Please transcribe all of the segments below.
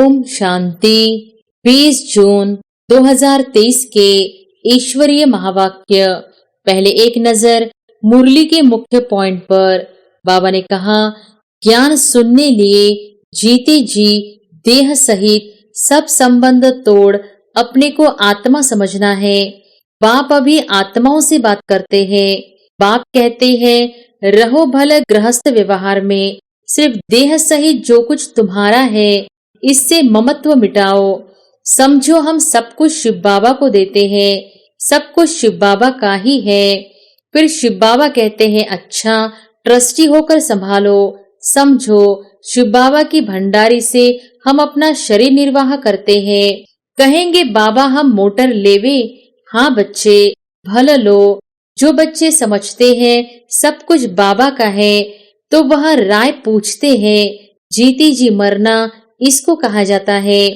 ओम शांति। 20 जून 2023 के ईश्वरीय महावाक्य। पहले एक नजर मुरली के मुख्य पॉइंट पर। बाबा ने कहा, ज्ञान सुनने लिए जीते जी देह सहित सब संबंध तोड़ अपने को आत्मा समझना है। बाप अभी आत्माओं से बात करते हैं। बाप कहते हैं, रहो भले गृहस्थ व्यवहार में, सिर्फ देह सहित जो कुछ तुम्हारा है इससे ममत्व मिटाओ। समझो हम सब कुछ शिव बाबा को देते हैं, सब कुछ शिव बाबा का ही है। फिर शिव बाबा कहते हैं, अच्छा ट्रस्टी होकर संभालो। समझो शिव बाबा की भंडारी से हम अपना शरीर निर्वाह करते हैं। कहेंगे बाबा हम मोटर लेवे। हाँ बच्चे भल लो। जो बच्चे समझते हैं सब कुछ बाबा का है तो वह राय पूछते हैं। जीती जी मरना इसको कहा जाता है।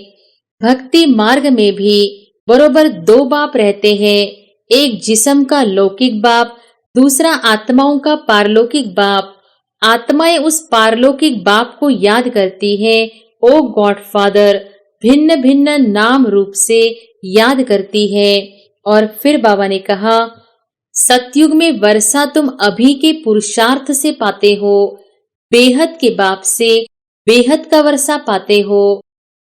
भक्ति मार्ग में भी बरोबर दो बाप रहते हैं, एक जिस्म का लौकिक बाप, दूसरा आत्माओं का पारलौकिक बाप। आत्माएं उस पारलौकिक बाप को याद करती हैं, ओ गॉड फादर, भिन्न भिन्न नाम रूप से याद करती है। और फिर बाबा ने कहा, सतयुग में वर्षा तुम अभी के पुरुषार्थ से पाते हो, बेहद के बाप से बेहद का वर्षा पाते हो।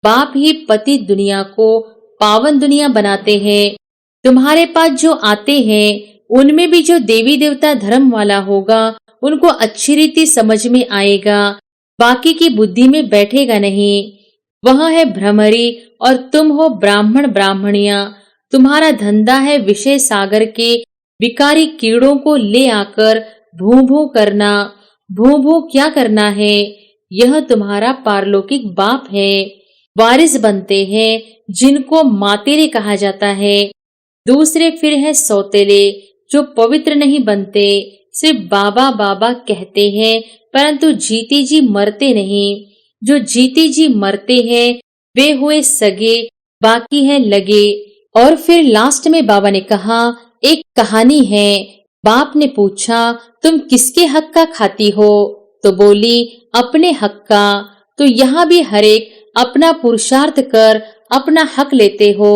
बाप ही पति दुनिया को पावन दुनिया बनाते हैं। तुम्हारे पास जो आते हैं उनमें भी जो देवी देवता धर्म वाला होगा उनको अच्छी रीति समझ में आएगा, बाकी की बुद्धि में बैठेगा नहीं। वह है भ्रमरी और तुम हो ब्राह्मण ब्राह्मणियां। तुम्हारा धंधा है विषय सागर के विकारी कीड़ों को ले आकर भू भू करना। भू भू क्या करना है? यह तुम्हारा पारलौकिक बाप है। वारिस बनते हैं जिनको मातेरे कहा जाता है। दूसरे फिर है सौतेले जो पवित्र नहीं बनते, सिर्फ बाबा बाबा कहते हैं परंतु जीती जी मरते नहीं। जो जीती जी मरते हैं वे हुए सगे, बाकी है लगे। और फिर लास्ट में बाबा ने कहा, एक कहानी है। बाप ने पूछा, तुम किसके हक का खाती हो? तो बोली, अपने हक का। तो यहाँ भी हरेक अपना पुरुषार्थ कर अपना हक लेते हो।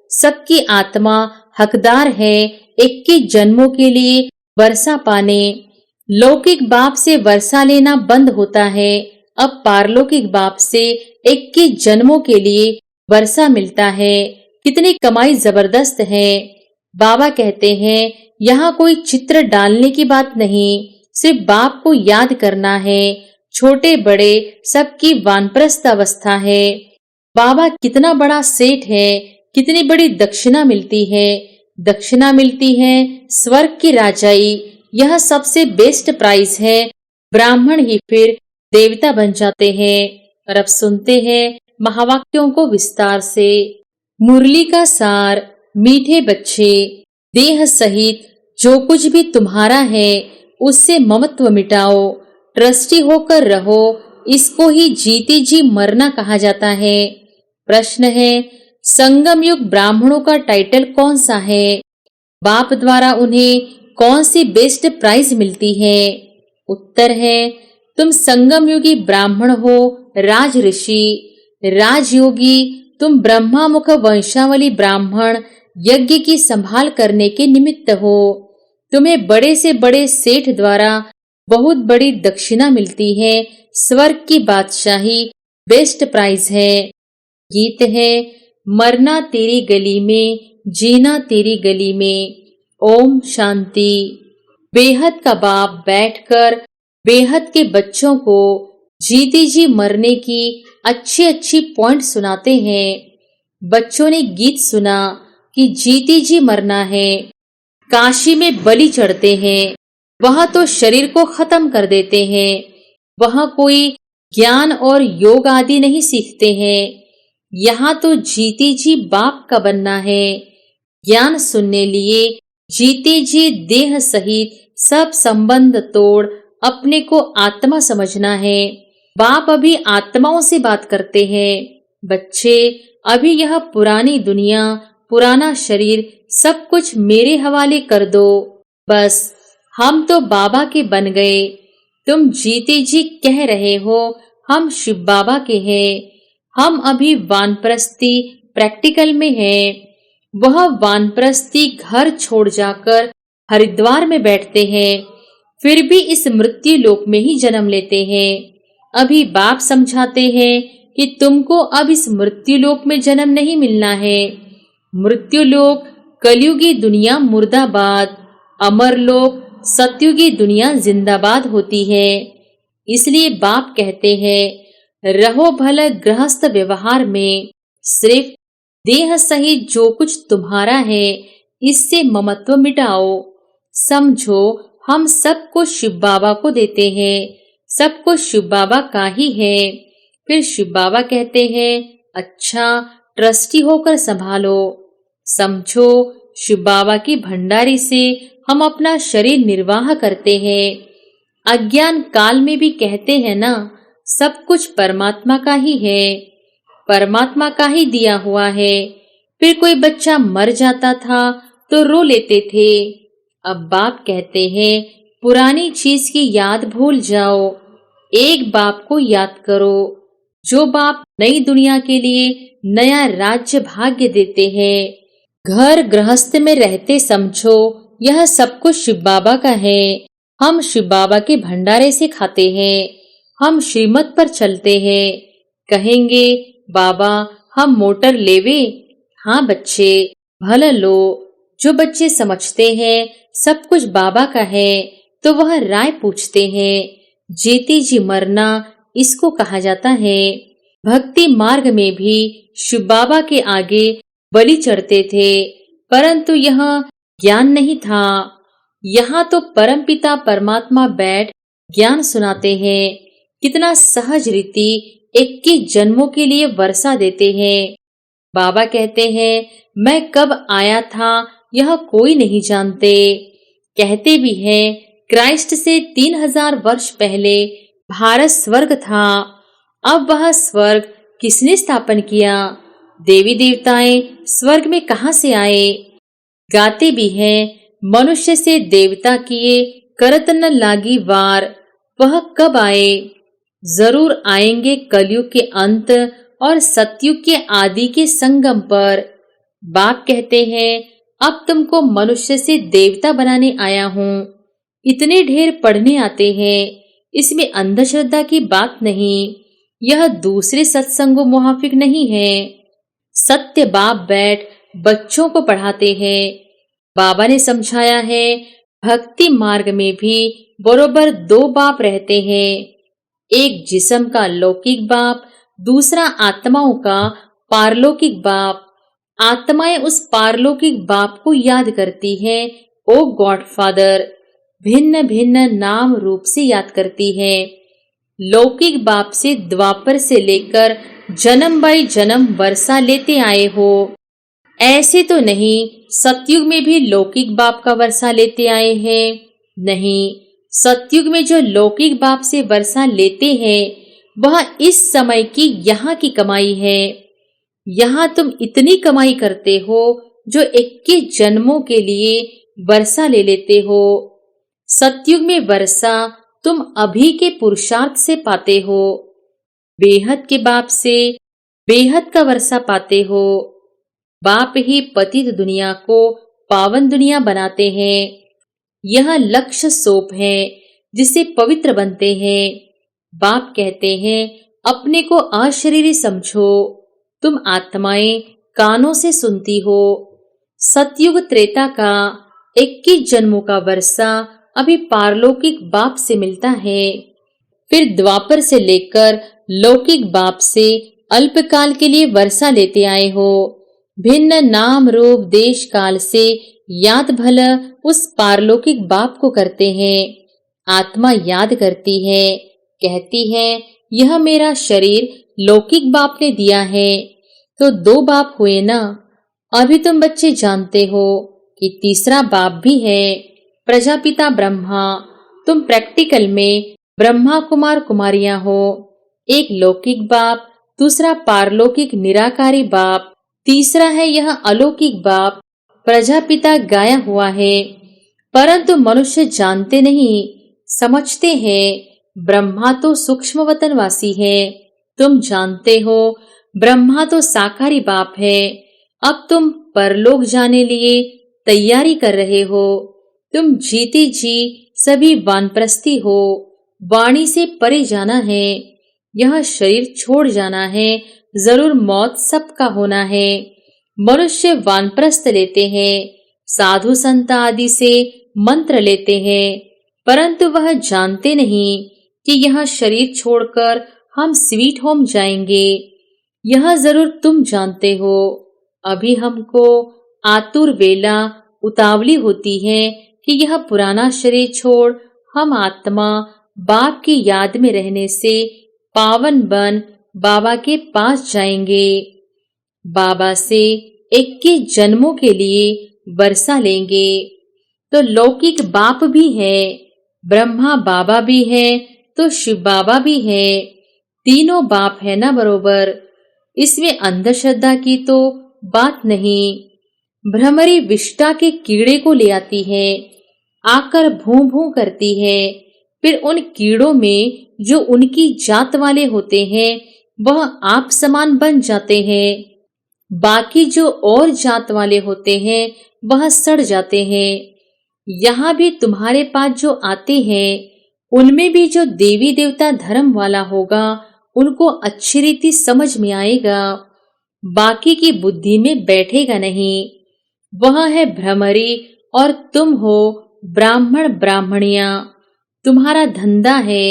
सबकी आत्मा हकदार है 21 जन्मों के लिए वर्षा पाने। लौकिक बाप से वर्षा लेना बंद होता है, अब पारलौकिक बाप से 21 जन्मों के लिए वर्षा मिलता है। कितनी कमाई जबरदस्त है। बाबा कहते हैं, यहाँ कोई चित्र डालने की बात नहीं, सिर्फ बाप को याद करना है। छोटे बड़े सबकी वानप्रस्थ अवस्था है। बाबा कितना बड़ा सेठ है, कितनी बड़ी दक्षिणा मिलती है। दक्षिणा मिलती है स्वर्ग की राजाई, यह सबसे बेस्ट प्राइज है। ब्राह्मण ही फिर देवता बन जाते हैं। और अब सुनते हैं महावाक्यों को विस्तार से। मुरली का सार। मीठे बच्चे, देह सहित जो कुछ भी तुम्हारा है उससे ममत्व मिटाओ, ट्रस्टी होकर रहो। इसको ही जीती जी मरना कहा जाता है। प्रश्न है, संगम युग ब्राह्मणों का टाइटल कौन सा है? बाप द्वारा उन्हें कौन सी बेस्ट प्राइज मिलती है? उत्तर है, तुम संगम युगी ब्राह्मण हो, राज ऋषि। राजयोगी तुम ब्रह्मा मुख वंशावली ब्राह्मण यज्ञ की संभाल करने के निमित्त हो। तुम्हें बड़े से बड़े सेठ द्वारा बहुत बड़ी दक्षिणा मिलती है। स्वर्ग की बादशाही बेस्ट प्राइज है। गीत है, मरना तेरी गली में, जीना तेरी गली में। ओम शांति। बेहद का बाप बैठकर बेहद के बच्चों को जीती जी मरने की अच्छी अच्छी पॉइंट सुनाते हैं। बच्चों ने गीत सुना कि जीती जी मरना है। काशी में बलि चढ़ते हैं, वहां तो शरीर को खत्म कर देते हैं। वहां कोई ज्ञान और योग आदि नहीं सीखते हैं। यहाँ तो जीती जी बाप का बनना है। ज्ञान सुनने लिए जीते जी देह सहित सब संबंध तोड़ अपने को आत्मा समझना है। बाप अभी आत्माओं से बात करते हैं। बच्चे, अभी यह पुरानी दुनिया, पुराना शरीर सब कुछ मेरे हवाले कर दो। बस हम तो बाबा के बन गए। तुम जीते जी कह रहे हो हम शिव बाबा के हैं। हम अभी वानप्रस्थी प्रैक्टिकल में हैं। वह वानप्रस्थी घर छोड़ जाकर हरिद्वार में बैठते हैं, फिर भी इस मृत्यु लोक में ही जन्म लेते हैं। अभी बाप समझाते हैं कि तुमको अब इस मृत्यु लोक में जन्म नहीं मिलना है। मृत्यु लोक कलयुगी दुनिया मुर्दाबाद, अमर लोक सतयुगी दुनिया जिंदाबाद होती है। इसलिए बाप कहते हैं, रहो भला गृहस्थ व्यवहार में, सिर्फ देह सहित जो कुछ तुम्हारा है इससे ममत्व मिटाओ। समझो हम सब कुछ शिव बाबा को देते हैं, सब कुछ शिव बाबा का ही है। फिर शिव बाबा कहते हैं, अच्छा ट्रस्टी होकर संभालो। समझो शिव बाबा की भंडारी से हम अपना शरीर निर्वाह करते हैं। अज्ञान काल में भी कहते हैं ना, सब कुछ परमात्मा का ही है, परमात्मा का ही दिया हुआ है। फिर कोई बच्चा मर जाता था तो रो लेते थे। अब बाप कहते हैं, पुरानी चीज की याद भूल जाओ, एक बाप को याद करो, जो बाप नई दुनिया के लिए नया राज्य भाग्य देते हैं। घर गृहस्थ में रहते समझो यह सब कुछ शिव बाबा का है। हम शिव बाबा के भंडारे से खाते हैं, हम श्रीमत पर चलते हैं। कहेंगे बाबा हम मोटर लेवे? हाँ बच्चे भला लो। जो बच्चे समझते हैं सब कुछ बाबा का है तो वह राय पूछते हैं। जीती जी मरना इसको कहा जाता है। भक्ति मार्ग में भी शिव बाबा के आगे बलि चढ़ते थे, परंतु यह ज्ञान नहीं था। यहाँ तो परमपिता परमात्मा बैठ ज्ञान सुनाते हैं। कितना सहज रीति 21 जन्मों के लिए वर्षा देते हैं। बाबा कहते हैं, मैं कब आया था यह कोई नहीं जानते। कहते भी हैं, क्राइस्ट से 3000 वर्ष पहले भारत स्वर्ग था। अब वह स्वर्ग किसने स्थापन किया? देवी देवताएं स्वर्ग में कहां से आए? गाते भी हैं, मनुष्य से देवता किए करत न लागी वार। वह कब आए? जरूर आएंगे कलयुग के अंत और सतयुग के आदि के संगम पर। बाप कहते हैं, अब तुमको मनुष्य से देवता बनाने आया हूँ। इतने ढेर पढ़ने आते हैं, इसमें अंधश्रद्धा की बात नहीं। यह दूसरे सत्संगों मुआफिक नहीं है। सत्य बाप बैठ बच्चों को पढ़ाते हैं। बाबा ने समझाया है, भक्ति मार्ग में भी बरोबर 2 बाप रहते हैं। एक जिस्म का लौकिक बाप, दूसरा आत्माओं का पारलौकिक बाप। आत्माएं उस पारलौकिक बाप को याद करती हैं, ओ गॉडफादर, भिन्न भिन्न नाम रूप से याद करती हैं। लौकिक बाप से द्वापर से लेकर जन्म बाई जन्म वर्षा लेते आए हो। ऐसे तो नहीं सतयुग में भी लौकिक बाप का वर्षा लेते आए हैं। नहीं, सतयुग में जो लौकिक बाप से वर्षा लेते हैं वह इस समय की यहाँ की कमाई है। यहाँ तुम इतनी कमाई करते हो जो 21 जन्मों के लिए वर्षा ले लेते हो। सतयुग में वर्षा तुम अभी के पुरुषार्थ से पाते हो। बेहद के बाप से बेहद का वर्षा पाते हो। बाप ही पतित दुनिया को पावन दुनिया बनाते हैं। यह लक्ष्य सोप है जिसे पवित्र बनते हैं। बाप कहते हैं, अपने को अशरीरी समझो। तुम आत्माएं कानों से सुनती हो। सतयुग त्रेता का 21 जन्मों का वर्षा अभी पारलौकिक बाप से मिलता है। फिर द्वापर से लेकर लौकिक बाप से अल्पकाल के लिए वर्षा लेते आए हो। भिन्न नाम रूप देश काल से याद भला उस पारलौकिक बाप को करते हैं। आत्मा याद करती है, कहती है, यह मेरा शरीर लौकिक बाप ने दिया है। तो 2 बाप हुए ना। अभी तुम बच्चे जानते हो कि तीसरा बाप भी है, प्रजापिता ब्रह्मा। तुम प्रैक्टिकल में ब्रह्मा कुमार कुमारियां हो। एक लौकिक बाप, दूसरा पारलौकिक निराकारी बाप, तीसरा है यह अलौकिक बाप प्रजापिता गाया हुआ है। परंतु मनुष्य जानते नहीं, समझते हैं ब्रह्मा तो सूक्ष्म वतनवासी है। तुम जानते हो ब्रह्मा तो साकारी बाप है। अब तुम परलोक जाने लिए तैयारी कर रहे हो। तुम जीते जी सभी वानप्रस्थी हो। वाणी से परे जाना है। यह शरीर छोड़ जाना है। जरूर मौत सबका होना है। मनुष्य वानप्रस्थ लेते हैं, साधु संत आदि से मंत्र लेते हैं, परंतु वह जानते नहीं कि यह शरीर छोड़कर हम स्वीट होम जाएंगे। यह जरूर तुम जानते हो। अभी हमको आतुर वेला उतावली होती है कि यह पुराना शरीर छोड़ हम आत्मा बाप की याद में रहने से पावन बन बाबा के पास जाएंगे। बाबा से 21 जन्मों के लिए वर्षा लेंगे। तो लौकिक बाप भी है, ब्रह्मा बाबा भी है, तो शिव बाबा भी है। तीनों बाप है ना बरोबर। इसमें अंधश्रद्धा की तो बात नहीं। भ्रमरी विष्टा के कीड़े को ले आती है, आकर भूं भूं करती है। फिर उन कीड़ों में जो उनकी जात वाले होते हैं वह आप समान बन जाते हैं। बाकी जो और जात वाले होते हैं वह सड़ जाते हैं। यहाँ भी तुम्हारे पास जो आते हैं उनमें भी जो देवी देवता धर्म वाला होगा उनको अच्छी रीति समझ में आएगा, बाकी की बुद्धि में बैठेगा नहीं। वह है भ्रमरी और तुम हो ब्राह्मण ब्राह्मणियां। तुम्हारा धंधा है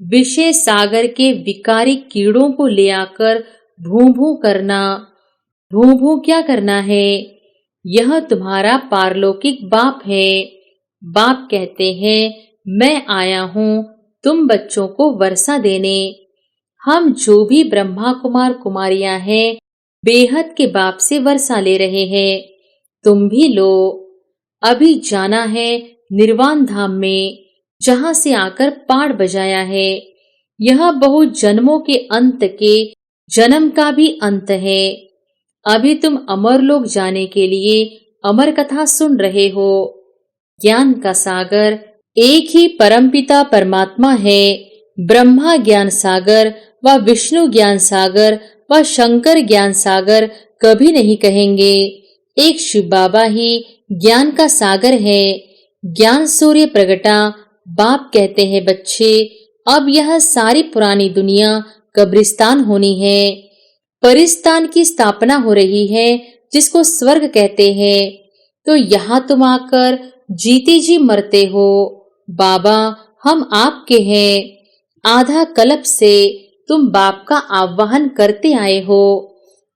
विषय सागर के विकारी कीड़ों को ले आकर भूं भूं करना। भूं भूं क्या करना है? यह तुम्हारा पारलौकिक बाप है। बाप कहते हैं मैं आया हूँ तुम बच्चों को वर्षा देने। हम जो भी ब्रह्मा कुमार कुमारियां हैं बेहद के बाप से वर्षा ले रहे हैं। तुम भी लो। अभी जाना है निर्वाण धाम में, जहां से आकर पाड़ बजाया है। यह बहुत जन्मों के अंत के जन्म का भी अंत है। अभी तुम अमर लोक जाने के लिए अमर कथा सुन रहे हो। ज्ञान का सागर एक ही परमपिता परमात्मा है। ब्रह्मा ज्ञान सागर व विष्णु ज्ञान सागर व शंकर ज्ञान सागर कभी नहीं कहेंगे। एक शिव बाबा ही ज्ञान का सागर है। ज्ञान सूर्य प्रगटा। बाप कहते हैं बच्चे अब यह सारी पुरानी दुनिया कब्रिस्तान होनी है। परिस्तान की स्थापना हो रही है जिसको स्वर्ग कहते हैं। तो यहाँ तुम आकर जीते जी मरते हो। बाबा हम आपके हैं। आधा कल्प से तुम बाप का आह्वान करते आए हो।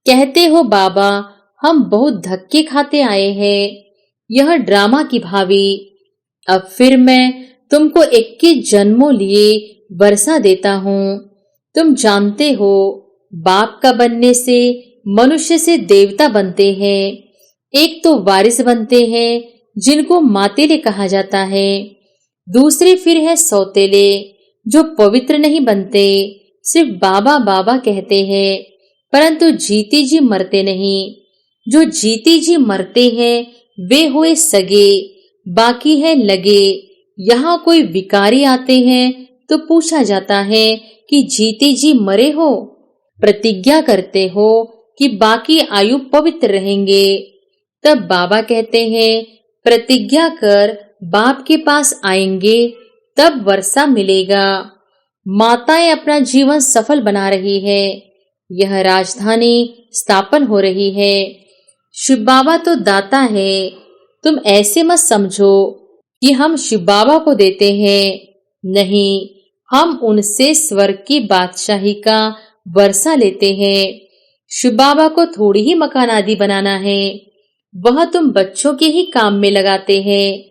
कहते हो बाबा हम बहुत धक्के खाते आए हैं। यह ड्रामा की भावी। अब फिर मैं तुमको 21 जन्मों लिए वर्षा देता हूँ। तुम जानते हो बाप का बनने से मनुष्य से देवता बनते हैं। एक तो वारिस बनते हैं जिनको मातेले कहा जाता है। दूसरे फिर है सौतेले जो पवित्र नहीं बनते, सिर्फ बाबा बाबा कहते हैं परंतु जीते जी मरते नहीं। जो जीते जी मरते हैं वे हुए सगे, बाकी है लगे। यहाँ कोई विकारी आते हैं तो पूछा जाता है कि जीते जी मरे हो? प्रतिज्ञा करते हो कि बाकी आयु पवित्र रहेंगे। तब बाबा कहते हैं प्रतिज्ञा कर बाप के पास आएंगे तब वर्षा मिलेगा। माताएं अपना जीवन सफल बना रही है। यह राजधानी स्थापन हो रही है। शिव बाबा तो दाता है। तुम ऐसे मत समझो कि हम शिव बाबा को देते हैं। नहीं, हम उनसे स्वर्ग की बादशाही का वर्षा लेते हैं। शिव बाबा को थोड़ी ही मकान आदि बनाना है, वह तुम बच्चों के ही काम में लगाते हैं।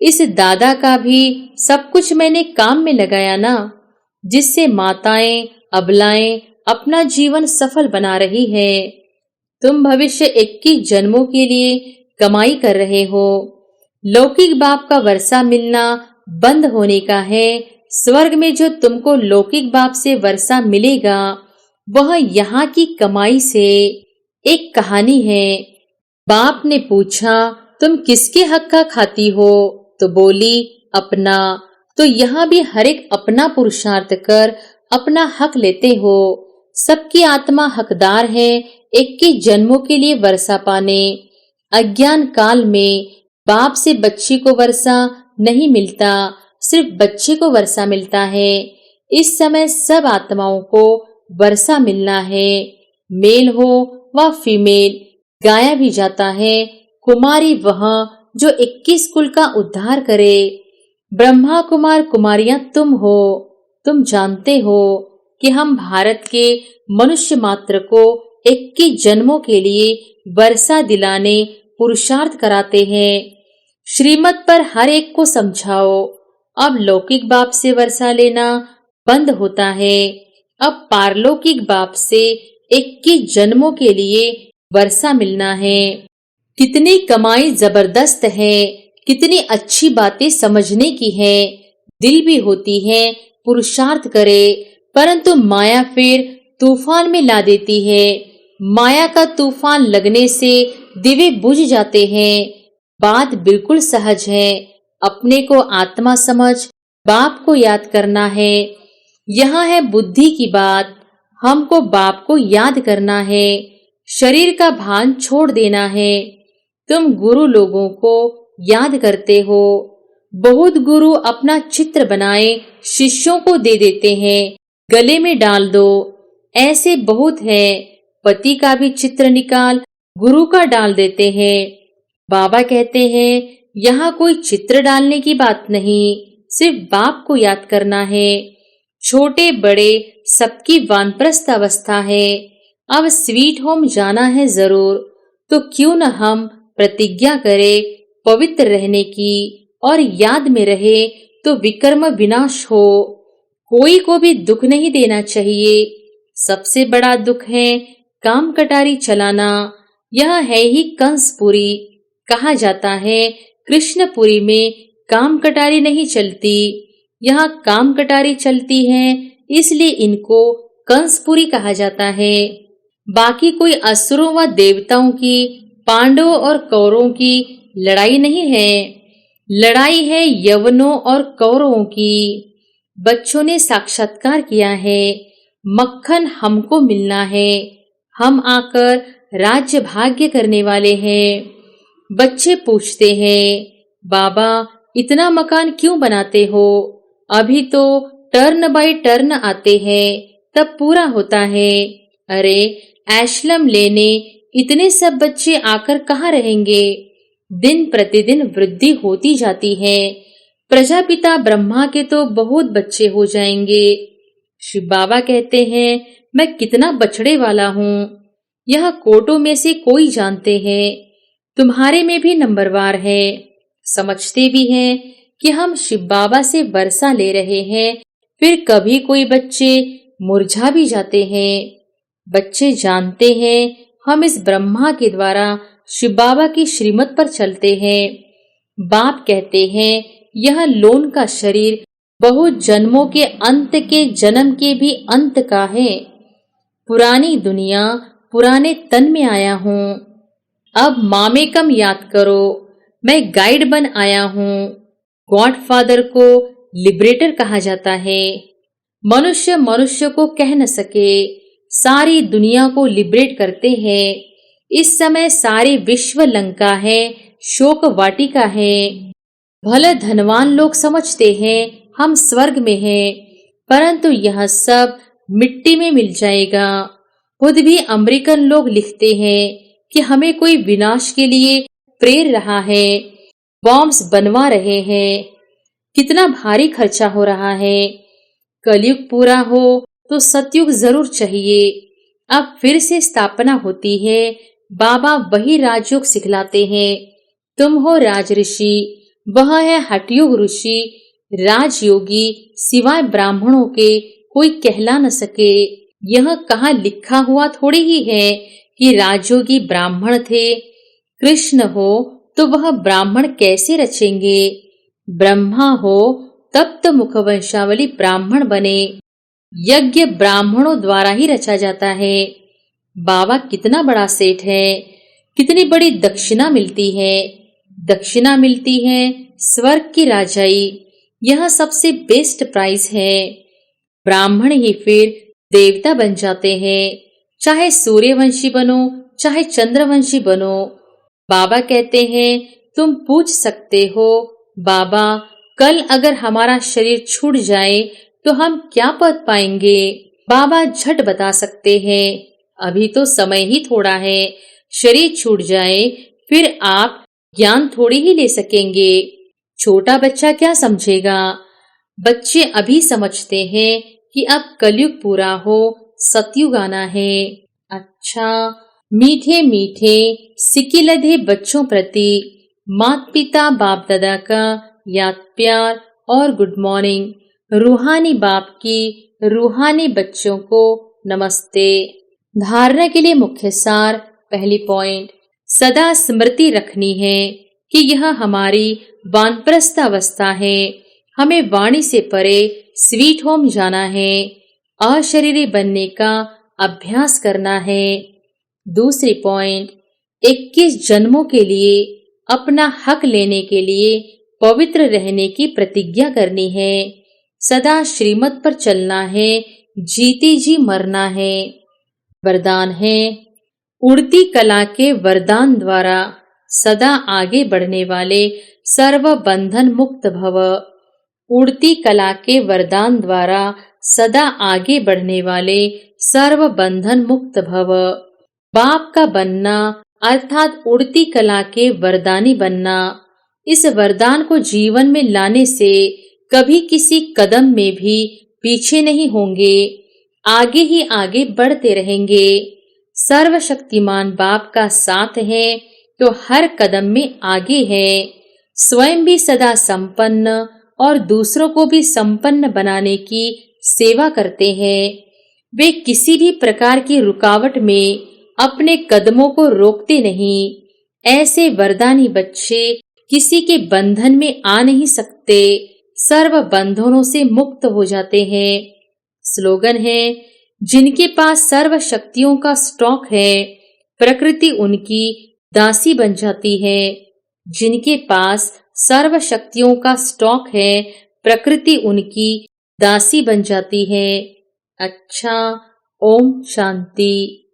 इस दादा का भी सब कुछ मैंने काम में लगाया ना, जिससे माताएं अबलाएं अपना जीवन सफल बना रही है। तुम भविष्य 21 जन्मों के लिए कमाई कर रहे हो। लौकिक बाप का वर्षा मिलना बंद होने का है। स्वर्ग में जो तुमको लौकिक बाप से वर्षा मिलेगा वह यहाँ की कमाई से। एक कहानी है। बाप ने पूछा तुम किसके हक का खाती हो? तो बोली अपना। तो यहाँ भी हर एक अपना पुरुषार्थ कर अपना हक लेते हो। सबकी आत्मा हकदार है 21 जन्मों के लिए वर्षा पाने। अज्ञान काल में बाप से बच्ची को वर्षा नहीं मिलता, सिर्फ बच्चे को वर्षा मिलता है। इस समय सब आत्माओं को वर्षा मिलना है। मेल हो व फीमेल, गाया भी जाता है कुमारी वह जो 21 कुल का उद्धार करे। ब्रह्मा कुमार कुमारियां तुम हो। तुम जानते हो कि हम भारत के मनुष्य मात्र को 21 जन्मों के लिए वर्षा दिलाने पुरुषार्थ कराते हैं। श्रीमत पर हर एक को समझाओ। अब लौकिक बाप से वर्षा लेना बंद होता है। अब पारलौकिक बाप से 21 जन्मों के लिए वर्षा मिलना है। कितनी कमाई जबरदस्त है, कितनी अच्छी बातें समझने की है, दिल भी होती है पुरुषार्थ करे, परंतु माया फिर तूफान में ला देती है। माया का तूफान लगने से दिवे बुझ जाते हैं। बात बिल्कुल सहज है। अपने को आत्मा समझ बाप को याद करना है। यहाँ है बुद्धि की बात। हमको बाप को याद करना है। शरीर का भान छोड़ देना है। तुम गुरु लोगों को याद करते हो। बहुत गुरु अपना चित्र बनाए शिष्यों को दे देते हैं, गले में डाल दो। ऐसे बहुत है। पति का भी चित्र निकाल गुरु का डाल देते हैं। बाबा कहते हैं यहाँ कोई चित्र डालने की बात नहीं, सिर्फ बाप को याद करना है। छोटे बड़े सबकी वानप्रस्थ अवस्था है। अब स्वीट होम जाना है जरूर, तो क्यों न हम प्रतिज्ञा करें पवित्र रहने की और याद में रहे तो विकर्म विनाश हो। कोई को भी दुख नहीं देना चाहिए। सबसे बड़ा दुख है काम कटारी चलाना। यह है ही कंसपुरी। कहा जाता है कृष्णपुरी में काम कटारी नहीं चलती। यहाँ काम कटारी चलती है, इसलिए इनको कंसपुरी कहा जाता है। बाकी कोई असुरों व देवताओं की, पांडवों और कौरवों की लड़ाई नहीं है। लड़ाई है यवनों और कौरवों की। बच्चों ने साक्षात्कार किया है, मक्खन हमको मिलना है। हम आकर राज्य भाग्य करने वाले हैं। बच्चे पूछते हैं, बाबा इतना मकान क्यों बनाते हो? अभी तो टर्न बाय टर्न आते हैं, तब पूरा होता है। अरे एशलम लेने इतने सब बच्चे आकर कहाँ रहेंगे? दिन प्रतिदिन वृद्धि होती जाती है। प्रजापिता ब्रह्मा के तो बहुत बच्चे हो जाएंगे। शिव बाबा कहते हैं मैं कितना बछड़े वाला हूँ। यह कोटों में से कोई जानते हैं। तुम्हारे में भी नंबरवार है। समझते भी हैं कि हम शिव बाबा से वर्षा ले रहे हैं, फिर कभी कोई बच्चे मुरझा भी जाते हैं। बच्चे जानते हैं हम इस ब्रह्मा के द्वारा शिव बाबा की श्रीमत पर चलते हैं। बाप कहते हैं यह लोन का शरीर बहुत जन्मों के अंत के जन्म के भी अंत का है। पुरानी दुनिया पुराने तन में आया हूँ। अब मामे कम याद करो, मैं गाइड बन आया हूँ। गॉडफादर को लिबरेटर कहा जाता है। मनुष्य मनुष्य को कह न सके, सारी दुनिया को लिबरेट करते हैं। इस समय सारी विश्व लंका है, शोक वाटिका है। भले धनवान लोग समझते हैं हम स्वर्ग में हैं, परंतु यह सब मिट्टी में मिल जाएगा। खुद भी अमेरिकन लोग लिखते हैं कि हमें कोई विनाश के लिए प्रेर रहा है, बॉम्ब्स बनवा रहे हैं। कितना भारी खर्चा हो रहा है। कलयुग पूरा हो तो सतयुग जरूर चाहिए। अब फिर से स्थापना होती है। बाबा वही राजयोग सिखलाते हैं। तुम हो राज ऋषि, वह है हठयोग ऋषि। राजयोगी सिवाय ब्राह्मणों के कोई कहला न सके। यह कहाँ लिखा हुआ थोड़ी ही है कि राजयोगी ब्राह्मण थे। कृष्ण हो तो वह ब्राह्मण कैसे रचेंगे? ब्रह्मा हो तब तो मुखवंशावली ब्राह्मण बने। यज्ञ ब्राह्मणों द्वारा ही रचा जाता है। बाबा कितना बड़ा सेठ है। कितनी बड़ी दक्षिणा मिलती है। दक्षिणा मिलती है स्वर्ग की राजाई। यह सबसे बेस्ट प्राइज है। ब्राह्मण ही फिर देवता बन जाते हैं। चाहे सूर्यवंशी बनो, चाहे चंद्रवंशी बनो। बाबा कहते हैं, तुम पूछ सकते हो, बाबा कल अगर हमारा शरीर छूट जाए तो हम क्या पद पाएंगे? बाबा झट बता सकते हैं, अभी तो समय ही थोड़ा है। शरीर छूट जाए फिर आप ज्ञान थोड़ी ही ले सकेंगे। छोटा बच्चा क्या समझेगा? बच्चे अभी समझते हैं कि अब कलयुग पूरा हो, सतयुग आना है। अच्छा, मीठे मीठे सिकिलधे बच्चों प्रति माता पिता बाप दादा का याद प्यार और गुड मॉर्निंग। रूहानी बाप की रूहानी बच्चों को नमस्ते। धारणा के लिए मुख्य सार। पहली पॉइंट, सदा स्मृति रखनी है कि यह हमारी वानप्रस्थ अवस्था है। हमें वाणी से परे स्वीट होम जाना है। अशरीरी बनने का अभ्यास करना है। दूसरी पॉइंट, 21 जन्मों के लिए अपना हक लेने के लिए पवित्र रहने की प्रतिज्ञा करनी है। सदा श्रीमत पर चलना है, जीती जी मरना है। वरदान है, उड़ती कला के वरदान द्वारा सदा आगे बढ़ने वाले सर्व बंधन मुक्त भव। उड़ती कला के वरदान द्वारा सदा आगे बढ़ने वाले सर्व बंधन मुक्त भव। बाप का बनना अर्थात उड़ती कला के वरदानी बनना। इस वरदान को जीवन में लाने से कभी किसी कदम में भी पीछे नहीं होंगे, आगे ही आगे बढ़ते रहेंगे। सर्वशक्तिमान बाप का साथ है तो हर कदम में आगे है। स्वयं भी सदा संपन्न और दूसरों को भी संपन्न बनाने की सेवा करते हैं। वे किसी भी प्रकार की रुकावट में अपने कदमों को रोकते नहीं। ऐसे वरदानी बच्चे किसी के बंधन में आ नहीं सकते, सर्व बंधनों से मुक्त हो जाते हैं। स्लोगन है, जिनके पास सर्व शक्तियों का स्टॉक है, प्रकृति उनकी दासी बन जाती है। जिनके पास सर्व शक्तियों का स्टॉक है, प्रकृति उनकी दासी बन जाती है। अच्छा, ओम शांति।